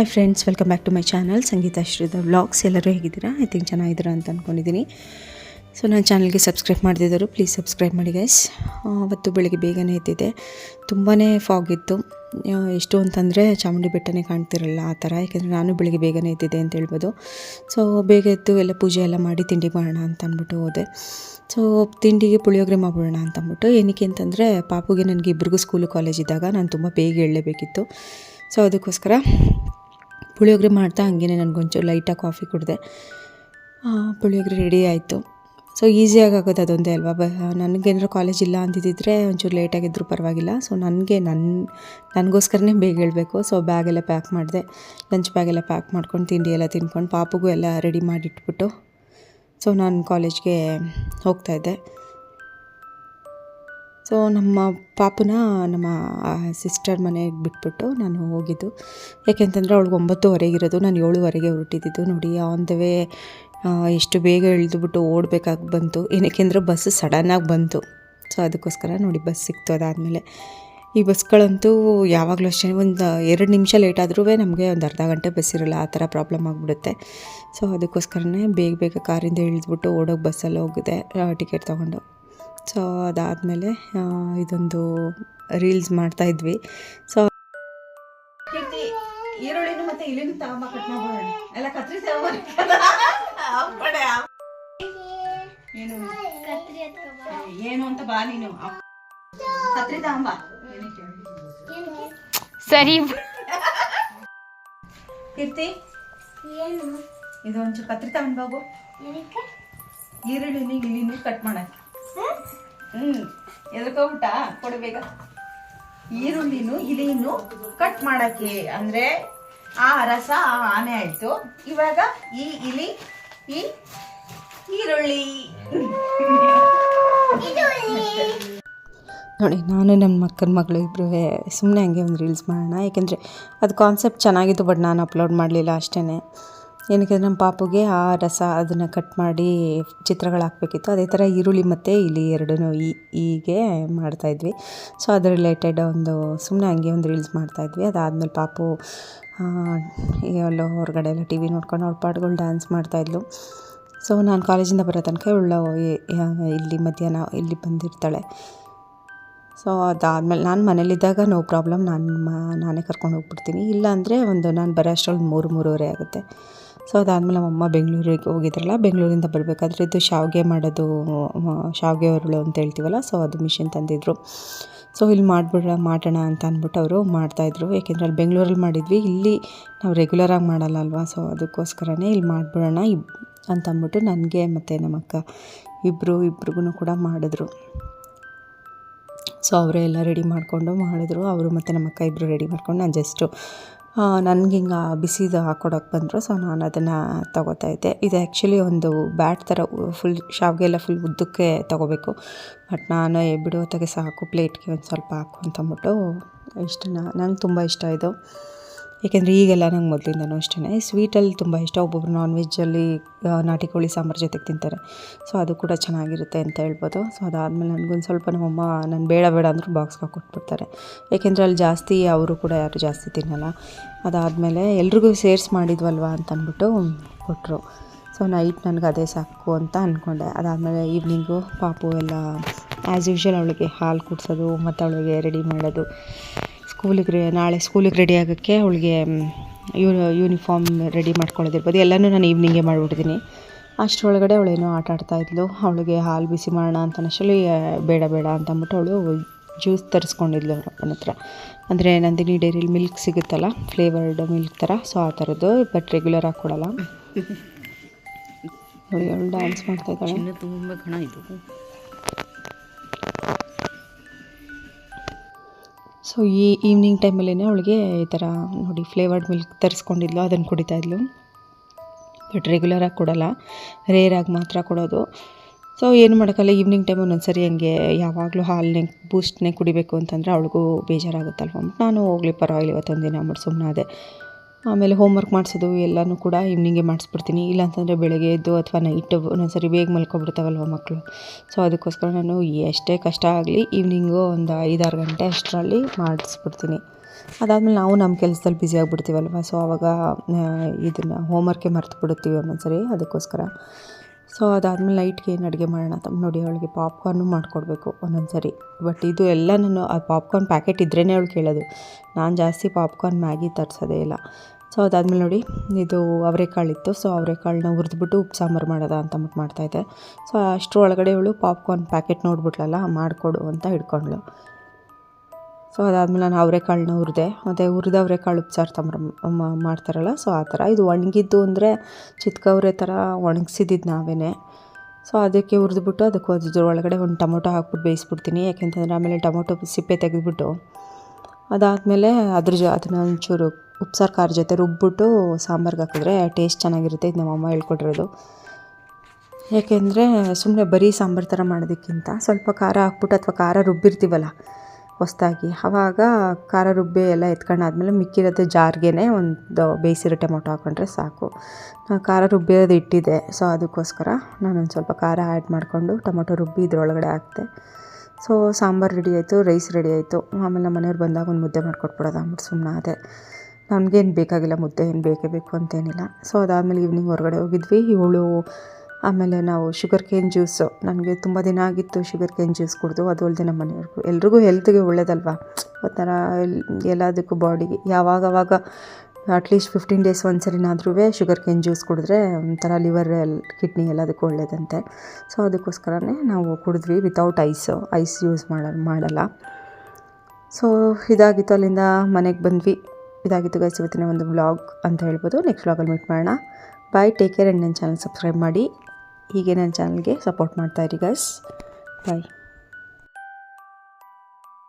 Hi friends, welcome back to my channel Sangeetha Sridhar vlogs. ಎಲ್ಲರೂ ಹೇಗಿದ್ದೀರಾ? I think ಚೆನ್ನಾಗಿದ್ದೀರಾ ಅಂತ ಅಂದ್ಕೊಂಡಿದ್ದೀನಿ. ಸೊ ನನ್ನ ಚಾನಲ್ಗೆ ಸಬ್ಸ್ಕ್ರೈಬ್ ಮಾಡದಿದ್ದರು ಪ್ಲೀಸ್ ಸಬ್ಸ್ಕ್ರೈಬ್ ಮಾಡಿ ಗೈಸ್. ಅವತ್ತು ಬೆಳಗ್ಗೆ ಬೇಗನೆ ಎದ್ದಿದ್ದೆ. ತುಂಬಾ ಫಾಗ್ ಇತ್ತು. ಎಷ್ಟು ಅಂತಂದರೆ ಚಾಮುಂಡಿ ಬೆಟ್ಟನೇ ಕಾಣ್ತಿರಲ್ಲ ಆ ಥರ. ಯಾಕೆಂದರೆ ನಾನು ಬೆಳಗ್ಗೆ ಬೇಗನೆ ಎದ್ದಿದ್ದೆ ಅಂತ ಹೇಳ್ಬೋದು. ಸೊ ಬೇಗ ಎದ್ದು ಎಲ್ಲ ಪೂಜೆ ಎಲ್ಲ ಮಾಡಿ ತಿಂಡಿ ಮಾಡೋಣ ಅಂತ ಅಂದ್ಬಿಟ್ಟು ಹೋದೆ. ಸೊ ತಿಂಡಿಗೆ ಪುಳಿಯೋಗರೆ ಮಾಡ್ಬಿಡೋಣ ಅಂತ ಅಂದ್ಬಿಟ್ಟು. ಏನಕ್ಕೆ ಅಂತಂದರೆ ಪಾಪುಗೆ ನನಗೆ ಇಬ್ಬರಿಗೂ ಸ್ಕೂಲು ಕಾಲೇಜ್ ಇದ್ದಾಗ ನಾನು ತುಂಬ ಬೇಗ ಏಳಲೇಬೇಕಿತ್ತು. ಸೊ ಅದಕ್ಕೋಸ್ಕರ ಪುಳಿಯೋಗರೆ ಮಾಡ್ತಾ ಹಂಗೇ ನನಗೊಂಚೂರು ಲೈಟಾಗಿ ಕಾಫಿ ಕುಡಿದೆ. ಪುಳಿಯೋಗರೆ ರೆಡಿ ಆಯಿತು. ಸೊ ಈಸಿಯಾಗಿ ಆಗೋದು ಅದೊಂದೇ ಅಲ್ವಾ. ನನಗೇನಾದ್ರು ಕಾಲೇಜ್ ಇಲ್ಲ ಅಂತಿದ್ದರೆ ಒಂಚೂರು ಲೇಟಾಗಿದ್ದರೂ ಪರವಾಗಿಲ್ಲ. ಸೊ ನನಗೋಸ್ಕರನೇ ಬೇಗ ಹೇಳಬೇಕು. ಸೊ ಬ್ಯಾಗೆಲ್ಲ ಪ್ಯಾಕ್ ಮಾಡಿದೆ. ಲಂಚ್ ಬ್ಯಾಗೆಲ್ಲ ಪ್ಯಾಕ್ ಮಾಡ್ಕೊಂಡು ತಿಂಡಿ ಎಲ್ಲ ತಿನ್ಕೊಂಡು ಪಾಪುಗೂ ಎಲ್ಲ ರೆಡಿ ಮಾಡಿಟ್ಬಿಟ್ಟು ಸೊ ನಾನು ಕಾಲೇಜ್ಗೆ ಹೋಗ್ತಾಯಿದ್ದೆ. ಸೊ ನಮ್ಮ ಪಾಪುನ ನಮ್ಮ ಸಿಸ್ಟರ್ ಮನೆಗೆ ಬಿಟ್ಬಿಟ್ಟು ನಾನು ಹೋಗಿದ್ದು. ಯಾಕೆಂತಂದರೆ ಅವಳಿಗೆ 9:30 ಇರೋದು, ನಾನು 7:30 ಹೊರಟಿದ್ದು. ನೋಡಿ ಆನ್ ದ ವೇ ಎಷ್ಟು ಬೇಗ ಇಳಿದುಬಿಟ್ಟು ಓಡಬೇಕಾಗಿ ಬಂತು. ಏನಕ್ಕೆಂದರೆ ಬಸ್ಸು ಸಡನ್ನಾಗಿ ಬಂತು. ಸೊ ಅದಕ್ಕೋಸ್ಕರ ನೋಡಿ ಬಸ್ ಸಿಕ್ತು. ಅದಾದಮೇಲೆ ಈ ಬಸ್ಗಳಂತೂ ಯಾವಾಗಲೂ ಅಷ್ಟೇ ಒಂದು 2 ನಿಮಿಷ ಲೇಟ್ ಆದರೂ ನಮಗೆ ಒಂದು ಅರ್ಧ ಗಂಟೆ ಬಸ್ ಇರೋಲ್ಲ. ಆ ಥರ ಪ್ರಾಬ್ಲಮ್ ಆಗಿಬಿಡುತ್ತೆ. ಸೊ ಅದಕ್ಕೋಸ್ಕರನೇ ಬೇಗ ಕಾರಿಂದ ಇಳಿದ್ಬಿಟ್ಟು ಓಡೋಗಿ ಬಸ್ಸಲ್ಲಿ ಹೋಗಿದೆ ಟಿಕೆಟ್ ತೊಗೊಂಡು. ಸೊ ಅದಾದಮೇಲೆ ಇದೊಂದು ರೀಲ್ಸ್ ಮಾಡ್ತಾಯಿದ್ವಿ. ಸೊ ಈರುಳ್ಳಿನೂ ಮತ್ತು ಇಲ್ಲಿನೂ ತಗೊಂಬ ಕಟ್ ಮಾಡೋಣ ಎಲ್ಲ ಕತ್ರಿ ಏನು ಅಂತ ಬಾ ನೀನು ಕತ್ರಿ ತಗೊಂಬ ಸರಿ. ಕೀರ್ತಿ ಇದು ಒಂಚೂರು ಕತ್ರಿ ತಗೊಂಡ್ಬಾಗು. ಈರುಳ್ಳಿನೂ ಇಲ್ಲಿನೂ ಕಟ್ ಮಾಡಕ್ಕೆ. ಎದಕ್ಕೋಗ್ಬಿಟ್ಟ ಕೊಡಬೇಕ. ಈರುಳ್ಳಿನೂ ಇಲಿನೂ ಕಟ್ ಮಾಡಕ್ಕೆ ಅಂದರೆ ಆ ರಸ ಆನೆ ಆಯಿತು. ಇವಾಗ ಈ ಇಲಿ ಈ ಈರುಳ್ಳಿ. ನೋಡಿ ನಾನು ನನ್ನ ಮಕ್ಕಳು ಇಬ್ಬರು ಸುಮ್ಮನೆ ಹಂಗೆ ಒಂದು ರೀಲ್ಸ್ ಮಾಡೋಣ. ಏಕೆಂದರೆ ಅದು ಕಾನ್ಸೆಪ್ಟ್ ಚೆನ್ನಾಗಿತ್ತು, ಬಟ್ ನಾನು ಅಪ್ಲೋಡ್ ಮಾಡಲಿಲ್ಲ ಅಷ್ಟೇ. ಏನಕ್ಕೆ ನಮ್ಮ ಪಾಪುಗೆ ಆ ರಸ ಅದನ್ನು ಕಟ್ ಮಾಡಿ ಚಿತ್ರಗಳು ಹಾಕಬೇಕಿತ್ತು. ಅದೇ ಥರ ಈರುಳ್ಳಿ ಮತ್ತು ಇಲಿ ಎರಡೂ ಹೀಗೆ ಮಾಡ್ತಾಯಿದ್ವಿ. ಸೊ ಅದ್ರ ರಿಲೇಟೆಡ್ ಒಂದು ಸುಮ್ಮನೆ ಹಂಗೆ ಒಂದು ರೀಲ್ಸ್ ಮಾಡ್ತಾಯಿದ್ವಿ. ಅದಾದಮೇಲೆ ಪಾಪು ಎಲ್ಲೋ ಹೊರಗಡೆ ಎಲ್ಲ ಟಿ ವಿ ನೋಡ್ಕೊಂಡು ಅವಳ ಪಾಟ್ಗಳು ಡ್ಯಾನ್ಸ್ ಮಾಡ್ತಾಯಿದ್ಲು. ಸೊ ನಾನು ಕಾಲೇಜಿಂದ ಬರೋ ತನಕ ಇಲ್ಲಿ ಮಧ್ಯಾಹ್ನ ಇಲ್ಲಿ ಬಂದಿರ್ತಾಳೆ. ಸೊ ಅದಾದಮೇಲೆ ನಾನು ಮನೇಲಿದ್ದಾಗ ನೋ ಪ್ರಾಬ್ಲಮ್, ನಾನೇ ಕರ್ಕೊಂಡು ಹೋಗ್ಬಿಡ್ತೀನಿ. ಇಲ್ಲಾಂದರೆ ನಾನು ಬರೋ ಅಷ್ಟರಲ್ಲಿ 3-3:30 ಆಗುತ್ತೆ. ಸೊ ಅದಾದಮೇಲೆ ನಮ್ಮಮ್ಮ ಬೆಂಗಳೂರಿಗೆ ಹೋಗಿದ್ರಲ್ಲ, ಬೆಂಗಳೂರಿಂದ ಬರಬೇಕಾದ್ರೆ ಇದು ಶಾವಿಗೆ ಮಾಡೋದು, ಶಾವಿಗೆ ಉರುಳು ಅಂತ ಹೇಳ್ತೀವಲ್ಲ, ಸೊ ಅದು ಮಿಷಿನ್ ತಂದಿದ್ರು. ಸೊ ಇಲ್ಲಿ ಮಾಡೋಣ ಅಂತ ಅಂದ್ಬಿಟ್ಟು ಅವರು ಮಾಡ್ತಾಯಿದ್ರು. ಏಕೆಂದರೆ ಅಲ್ಲಿ ಬೆಂಗಳೂರಲ್ಲಿ ಮಾಡಿದ್ವಿ, ಇಲ್ಲಿ ನಾವು ರೆಗ್ಯುಲರಾಗಿ ಮಾಡಲ್ಲ ಅಲ್ವಾ. ಸೊ ಅದಕ್ಕೋಸ್ಕರನೇ ಇಲ್ಲಿ ಮಾಡಿಬಿಡೋಣ ಅಂತ ಅಂದ್ಬಿಟ್ಟು ನನಗೆ ಮತ್ತು ನಮ್ಮ ಅಕ್ಕ ಇಬ್ರಿಗೂ ಕೂಡ ಮಾಡಿದ್ರು. ಸೊ ಅವರೇ ಎಲ್ಲ ರೆಡಿ ಮಾಡಿಕೊಂಡು ಮಾಡಿದ್ರು. ಅವರು ಮತ್ತು ನಮ್ಮ ಅಕ್ಕ ಇಬ್ಬರು ರೆಡಿ ಮಾಡ್ಕೊಂಡು ನಾನು ಜಸ್ಟು ನನಗೆ ಹಿಂಗೆ ಬಿಸಿದು ಹಾಕ್ಕೊಡೋಕೆ ಬಂದರು. ಸೊ ನಾನು ಅದನ್ನು ತೊಗೋತಾಯಿದ್ದೆ. ಇದು ಆ್ಯಕ್ಚುಲಿ ಒಂದು ಬ್ಯಾಟ್ ಥರ ಫುಲ್ ಶಾವಿಗೆ ಎಲ್ಲ ಫುಲ್ ಉದ್ದಕ್ಕೆ ತೊಗೋಬೇಕು. ಬಟ್ ನಾನು ಬಿಡೋ ಹೊತ್ತಿಗೆ ಸಾಕು, ಪ್ಲೇಟ್ಗೆ ಒಂದು ಸ್ವಲ್ಪ ಹಾಕು ಅಂತಂದ್ಬಿಟ್ಟು ನಂಗೆ ತುಂಬ ಇಷ್ಟ ಇದು. ಏಕೆಂದರೆ ಈಗೆಲ್ಲ ನಂಗೆ ಮೊದಲಿಂದನೂ ಅಷ್ಟೇ ಸ್ವೀಟಲ್ಲಿ ತುಂಬ ಇಷ್ಟ. ಒಬ್ಬೊಬ್ರು ನಾನ್ ವೆಜ್ಜಲ್ಲಿ ನಾಟಿ ಕೋಳಿ ಸಾಂಬಾರು ಜೊತೆಗೆ ತಿಂತಾರೆ. ಸೊ ಅದು ಕೂಡ ಚೆನ್ನಾಗಿರುತ್ತೆ ಅಂತ ಹೇಳ್ಬೋದು. ಸೊ ಅದಾದಮೇಲೆ ನನಗೊಂದು ಸ್ವಲ್ಪ ನಮ್ಮಮ್ಮ ನಾನು ಬೇಡ ಅಂದರೂ ಬಾಕ್ಸ್ಗೆ ಕೊಟ್ಬಿಡ್ತಾರೆ. ಏಕೆಂದರೆ ಅಲ್ಲಿ ಜಾಸ್ತಿ ಅವರು ಕೂಡ ಯಾರು ಜಾಸ್ತಿ ತಿನ್ನಲ್ಲ. ಅದಾದಮೇಲೆ ಎಲ್ರಿಗೂ ಸೇರಿಸಿ ಮಾಡಿದ್ವಲ್ವ ಅಂತ ಅಂದ್ಬಿಟ್ಟು ಕೊಟ್ಟರು. ಸೊ ನೈಟ್ ನನಗೆ ಅದೇ ಸಾಕು ಅಂತ ಅಂದ್ಕೊಂಡೆ. ಅದಾದಮೇಲೆ ಈವ್ನಿಂಗು ಪಾಪು ಎಲ್ಲ ಆ್ಯಸ್ ಯೂಶ್ವಲ್ ಅವಳಿಗೆ ಹಾಲು ಕುಡಿಸೋದು ಮತ್ತು ಅವಳಿಗೆ ರೆಡಿ ಮಾಡೋದು, ನಾಳೆ ಸ್ಕೂಲಿಗೆ ರೆಡಿ ಆಗೋಕ್ಕೆ ಅವಳಿಗೆ ಯೂನಿಫಾರ್ಮ್ ರೆಡಿ ಮಾಡ್ಕೊಳ್ಳೋದಿರ್ಬೋದು, ಎಲ್ಲನೂ ನಾನು ಈವ್ನಿಂಗೇ ಮಾಡಿಬಿಟ್ಟಿದ್ದೀನಿ. ಅಷ್ಟರೊಳಗಡೆ ಅವಳೇನೋ ಆಟ ಆಡ್ತಾಯಿದ್ಲು. ಅವಳಿಗೆ ಹಾಲು ಬಿಸಿ ಮಾಡೋಣ ಅಂತ ಅಷ್ಟರಲ್ಲಿ ಬೇಡ ಅಂತ ಅಂದ್ಬಿಟ್ಟು ಅವಳು ಜ್ಯೂಸ್ ತರಿಸ್ಕೊಂಡಿದ್ಲು ಅವ್ರ ಅಪ್ಪನ ಹತ್ರ. ಅಂದರೆ ನಂದಿನಿ ಡೈರಿಲಿ ಮಿಲ್ಕ್ ಸಿಗುತ್ತಲ್ಲ, ಫ್ಲೇವರ್ಡ್ ಮಿಲ್ಕ್ ಥರ, ಸೊ ಆ ಥರದ್ದು. ಬಟ್ ರೆಗ್ಯುಲರ್ ಆಗಿ ಕೊಡಲ್ಲ. ಅವಳು ಡ್ಯಾನ್ಸ್ ಮಾಡ್ತಾಯಿದ್ದಾಳೆ. ತುಂಬ ಗಣ ಇದು. ಸೊ ಈ ಈವ್ನಿಂಗ್ ಟೈಮಲ್ಲೇ ಅವಳಿಗೆ ಈ ಥರ ನೋಡಿ ಫ್ಲೇವರ್ಡ್ ಮಿಲ್ಕ್ ತರಿಸ್ಕೊಂಡಿದ್ಲು, ಅದನ್ನು ಕುಡಿತಾಯಿದ್ಲು. ಬಟ್ ರೆಗ್ಯುಲರಾಗಿ ಕೊಡಲ್ಲ, ರೇರಾಗಿ ಮಾತ್ರ ಕೊಡೋದು. ಸೊ ಏನು ಮಾಡೋಕ್ಕಲ್ಲ, ಈವ್ನಿಂಗ್ ಟೈಮ್ ಒಂದೊಂದ್ಸರಿ ಹಂಗೆ ಯಾವಾಗಲೂ ಹಾಲನ್ನೇ ಬೂಸ್ಟ್ನೇ ಕುಡಿಬೇಕು ಅಂತಂದರೆ ಅವಳಿಗೂ ಬೇಜಾರಾಗುತ್ತಲ್ವ. ನಾನು ಹೋಗಲಿ ಪರವಾಗಿಲ್ಲ ಇವತ್ತೊಂದು ದಿನ ಅಂದ್ಬಿಟ್ಟು ಸುಮ್ಮನೆ ಅದೇ. ಆಮೇಲೆ ಹೋಮ್ವರ್ಕ್ ಮಾಡಿಸೋದು ಎಲ್ಲನೂ ಕೂಡ ಈವ್ನಿಂಗೇ ಮಾಡಿಸ್ಬಿಡ್ತೀನಿ. ಇಲ್ಲಾಂತಂದರೆ ಬೆಳಗ್ಗೆ ಎದ್ದು ಅಥವಾ ನೈಟು ಒಂದೊಂದ್ಸರಿ ಬೇಗ ಮಲ್ಕೊಬಿಡ್ತಾವಲ್ವ ಮಕ್ಕಳು. ಸೊ ಅದಕ್ಕೋಸ್ಕರ ನಾನು ಎಷ್ಟೇ ಕಷ್ಟ ಆಗಲಿ ಈವ್ನಿಂಗು ಒಂದು 5-6 ಗಂಟೆ ಅಷ್ಟರಲ್ಲಿ ಮಾಡಿಸ್ಬಿಡ್ತೀನಿ. ಅದಾದಮೇಲೆ ನಾವು ನಮ್ಮ ಕೆಲಸದಲ್ಲಿ ಬ್ಯುಸಿ ಆಗಿಬಿಡ್ತೀವಲ್ವ, ಸೊ ಆವಾಗ ಇದನ್ನು ಹೋಮ್ವರ್ಕೇ ಮರ್ತು ಬಿಡುತ್ತೀವಿ ಒಂದೊಂದ್ಸರಿ, ಅದಕ್ಕೋಸ್ಕರ. ಸೊ ಅದಾದಮೇಲೆ ನೈಟ್ಗೆ ಏನು ಅಡುಗೆ ಮಾಡೋಣ ಅಂತ ನೋಡಿ, ಅವಳಿಗೆ ಪಾಪ್ಕಾರ್ನು ಮಾಡಿಕೊಡ್ಬೇಕು ಒಂದೊಂದ್ಸರಿ. ಬಟ್ ಇದು ಎಲ್ಲ ನಾನು ಆ ಪಾಪ್ಕಾರ್ನ್ ಪ್ಯಾಕೆಟ್ ಇದ್ರೇ ಅವಳು ಕೇಳೋದು. ನಾನು ಜಾಸ್ತಿ ಪಾಪ್ಕಾರ್ನ್ ಮ್ಯಾಗಿ ತರಿಸೋದೇ ಇಲ್ಲ. ಸೊ ಅದಾದಮೇಲೆ ನೋಡಿ, ಇದು ಅವರೆಕಾಳಿತ್ತು. ಸೊ ಅವರೆಕಾಳನ್ನ ಹುರಿದ್ಬಿಟ್ಟು ಉಪ್ಪು ಸಾಂಬಾರು ಮಾಡೋದ ಅಂತ ಮಾಡ್ತಾಯಿದ್ದೆ. ಸೊ ಅಷ್ಟರೊಳಗಡೆ ಇವಳು ಪಾಪ್ಕಾರ್ನ್ ಪ್ಯಾಕೆಟ್ ನೋಡ್ಬಿಟ್ಲಲ್ಲ, ಮಾಡಿಕೊಡು ಅಂತ ಹಿಡ್ಕೊಂಡ್ಳು. ಸೊ ಅದಾದಮೇಲೆ ನಾನು ಅವರೆಕಾಳನ್ನ ಹುರಿದೆ, ಮತ್ತು ಹುರಿದ ಅವರೆಕಾಳು ಉಪ್ಸಾರು ಮಾಡ್ತಾರಲ್ಲ, ಸೊ ಆ ಥರ. ಇದು ಒಣಗಿದ್ದು ಅಂದರೆ ಚಿತ್ಕವ್ರೆ ಥರ ಒಣಗಿಸಿದ್ದು ನಾವೇ. ಸೊ ಅದಕ್ಕೆ ಹುರಿದ್ಬಿಟ್ಟು ಅದಕ್ಕೆ ಒಳಗಡೆ ಒಂದು ಟೊಮೊಟೊ ಹಾಕ್ಬಿಟ್ಟು ಬೇಯಿಸ್ಬಿಡ್ತೀನಿ. ಯಾಕೆಂತಂದರೆ ಆಮೇಲೆ ಟೊಮೊಟೊ ಸಿಪ್ಪೆ ತೆಗೆದುಬಿಟ್ಟು ಅದಾದಮೇಲೆ ಅದನ್ನು ಒಂಚೂರು ಉಪ್ಸಾರು ಖಾರ ಜೊತೆ ರುಬ್ಬಿಟ್ಟು ಸಾಂಬಾರ್ಗೆ ಹಾಕಿದ್ರೆ ಟೇಸ್ಟ್ ಚೆನ್ನಾಗಿರುತ್ತೆ. ಇದು ನಮ್ಮಮ್ಮ ಹೇಳ್ಕೊಟ್ಟಿರೋದು. ಏಕೆಂದರೆ ಸುಮ್ಮನೆ ಬರೀ ಸಾಂಬಾರು ಥರ ಮಾಡೋದಕ್ಕಿಂತ ಸ್ವಲ್ಪ ಖಾರ ಹಾಕ್ಬಿಟ್ಟು ಅಥವಾ ಖಾರ ರುಬ್ಬಿರ್ತೀವಲ್ಲ ಹೊಸ್ದಾಗಿ, ಆವಾಗ ಖಾರ ರುಬ್ಬಿ ಎಲ್ಲ ಎತ್ಕೊಂಡಾದ್ಮೇಲೆ ಮಿಕ್ಕಿರೋದು ಜಾರ್ಗೆ ಒಂದು ಬೇಯಿಸಿರೋ ಟೊಮೊಟೊ ಹಾಕ್ಕೊಂಡ್ರೆ ಸಾಕು. ಖಾರ ರುಬ್ಬಿರೋದು ಇಟ್ಟಿದ್ದೆ, ಸೊ ಅದಕ್ಕೋಸ್ಕರ ನಾನೊಂದು ಸ್ವಲ್ಪ ಖಾರ ಆ್ಯಡ್ ಮಾಡಿಕೊಂಡು ಟೊಮೊಟೊ ರುಬ್ಬಿ ಇದ್ರೊಳಗಡೆ ಹಾಕ್ತೆ. ಸೊ ಸಾಂಬಾರು ರೆಡಿ ಆಯಿತು, ರೈಸ್ ರೆಡಿ ಆಯಿತು. ಆಮೇಲೆ ನಮ್ಮ ಮನೆಯವ್ರು ಬಂದಾಗ ಒಂದು ಮುದ್ದೆ ಮಾಡಿಕೊಟ್ಬಿಡೋದು ಅಂದ್ಬಿಟ್ಟು ಸುಮ್ಮನೆ ಅದೇ. ನನಗೇನು ಬೇಕಾಗಿಲ್ಲ ಮುದ್ದೆ, ಏನು ಬೇಕೇ ಬೇಕು ಅಂತೇನಿಲ್ಲ. ಸೊ ಅದಾದಮೇಲೆ ಈವ್ನಿಂಗ್ ಹೊರಗಡೆ ಹೋಗಿದ್ವಿ. ಇವಳು ಆಮೇಲೆ ನಾವು ಶುಗರ್ ಕೇನ್ ಜ್ಯೂಸು, ನನಗೆ ತುಂಬ ದಿನ ಆಗಿತ್ತು ಶುಗರ್ ಕೇನ್ ಜ್ಯೂಸ್ ಕುಡಿದು. ಅದು ಅಲ್ಲದೆ ನಮ್ಮ ಮನೆಯವ್ರಿಗೂ ಎಲ್ರಿಗೂ ಹೆಲ್ತ್ಗೆ ಒಳ್ಳೇದಲ್ವ, ಒಂಥರ ಎಲ್ಲದಕ್ಕೂ ಬಾಡಿಗೆ ಯಾವಾಗವಾಗ ಅಟ್ಲೀಸ್ಟ್ 15 ಡೇಸ್ ಒಂದ್ಸರಿನಾದ್ರೂ ಶುಗರ್ ಕೇನ್ ಜ್ಯೂಸ್ ಕುಡಿದ್ರೆ ಒಂಥರ ಲಿವರ್ ಕಿಡ್ನಿ ಎಲ್ಲದಕ್ಕೂ ಒಳ್ಳೇದಂತೆ. ಸೊ ಅದಕ್ಕೋಸ್ಕರನೇ ನಾವು ಕುಡಿದ್ವಿ ವಿತೌಟ್ ಐಸ್ ಯೂಸ್ ಮಾಡಲ್ಲ. ಸೊ ಇದಾಗಿತ್ತು, ಅಲ್ಲಿಂದ ಮನೆಗೆ ಬಂದ್ವಿ. ಇದಾಗಿತ್ತು ಗೈಸ್ ಇವತ್ತಿನ ಒಂದು ವ್ಲಾಗ್ ಅಂತ ಹೇಳ್ಬೋದು. ನೆಕ್ಸ್ಟ್ ವ್ಲಾಗಲ್ಲಿ ಮೀಟ್ ಮಾಡೋಣ. ಬಾಯ್, ಟೇಕ್ ಕೇರ್. ಆ್ಯಂಡ್ ನನ್ನ ಚಾನಲ್ ಸಬ್ಸ್ಕ್ರೈಬ್ ಮಾಡಿ, ಹೀಗೆ ನನ್ನ ಚಾನಲ್ಗೆ ಸಪೋರ್ಟ್ ಮಾಡ್ತಾಯಿರಿ ಗೈಸ್. ಬಾಯ್.